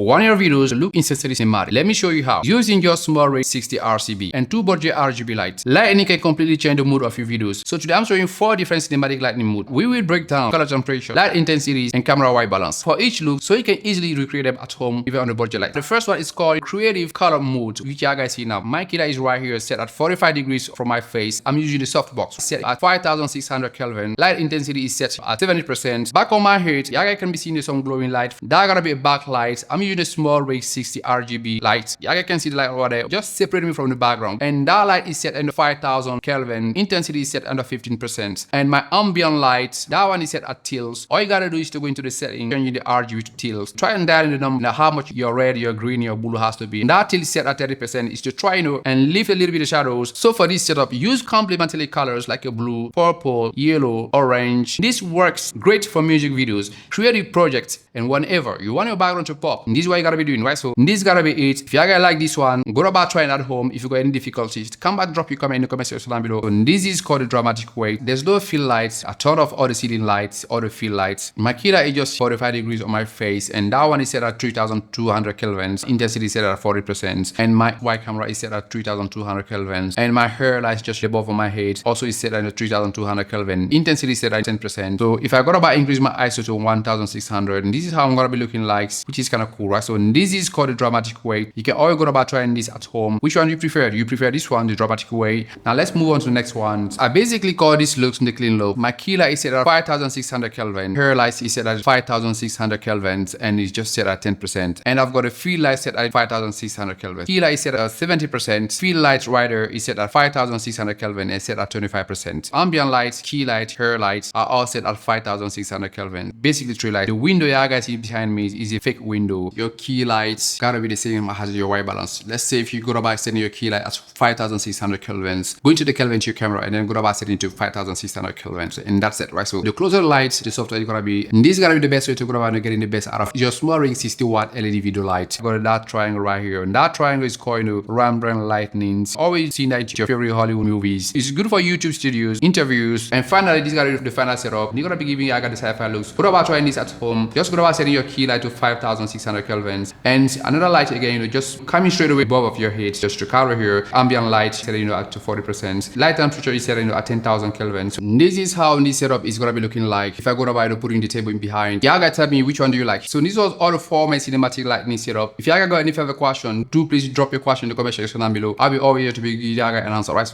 One of your videos look instantly cinematic. Let me show you how. Using your SmallRig RC60B RCB and 2 budget RGB lights, lighting can completely change the mood of your videos. So today I'm showing 4 different cinematic lighting modes. We will break down color temperature, light intensities, and camera white balance for each look, so you can easily recreate them at home even on the budget light. The first one is called creative color mode, which you guys see now. My killer is right here, set at 45 degrees from my face. I'm using the softbox set at 5600 Kelvin. Light intensity is set at 70%. Back on my head, you guys can be seeing some glowing light. That gotta be a backlight. I'm using the SmallRig 60 RGB light. You guys can see the light over there. Just separate me from the background. And that light is set under 5000 Kelvin. Intensity is set under 15%. And my ambient light, that one is set at tilts. All you gotta do is to go into the setting, change the RGB to tilts. Try and dial in the number, how much your red, your green, your blue has to be. And that tilt is set at 30% is to try and lift a little bit of shadows. So for this setup, use complementary colors like a blue, purple, yellow, orange. This works great for music videos, creative projects, and whenever you want your background to pop. And this is what you gotta be doing, right? So this gotta be it. If you guys like this one, go about trying at home. If you got any difficulties, come back, drop your comment in the comment section down below. And this is called the dramatic way. There's no fill lights. I turned off all the ceiling lights, all the fill lights. My killer is just 45 degrees on my face, and that one is set at 3200 kelvins. Intensity is set at 40%, and my white camera is set at 3200 kelvins, and my hair light just above my head also is set at 3200 kelvin. Intensity is set at 10%. So if I got about increase my ISO to 1600, and this is how I'm gonna be looking like, which is kind of cool, right? So this is called the dramatic way. You can always go about trying this at home. Which one do you prefer? Do you prefer this one, the dramatic way? Now let's move on to the next one. I basically call this looks the clean look. My killer is set at 5600 kelvin. Hair light is set at 5600 kelvins, and it's just set at 10%. And I've got a field light set at 5600 kelvin. Key light is set at 70%. Field light rider is set at 5600 kelvin and set at 25%. Ambient lights, key light, hair lights are all set at 5600 kelvin. Basically 3 lights. The window you guys see behind me is a fake window. Your key lights gotta be the same as your white balance. Let's say if you go about setting your key light at 5600 kelvins, go into the kelvin to your camera and then go about setting to 5600 kelvins, and that's it, right? So the closer the light, the softer it's gonna be. And this is gonna be the best way to go about getting the best out of your SmallRig 60-watt LED video light. Got that triangle right here, and that triangle is called Rembrandt lightnings. Always seen that in your favorite Hollywood movies. It's good for YouTube studios, interviews, and finally this is gonna be the final setup. You're gonna be giving you the sci-fi looks. Go about trying this at home. Just go about setting your key light to 5600 kelvins, and another light again, just coming straight away above of your head, just to cover here. Ambient light setting at 40%. Light temperature is setting at 10,000 kelvins. So this is how this setup is gonna be looking like. If I go about putting the table in behind, y'all guys tell me which one do you like. So this was all the 4 my cinematic lighting setup. If y'all got any further question, do please drop your question in the comment section down below. I'll be over here to be y'all an answer, right? So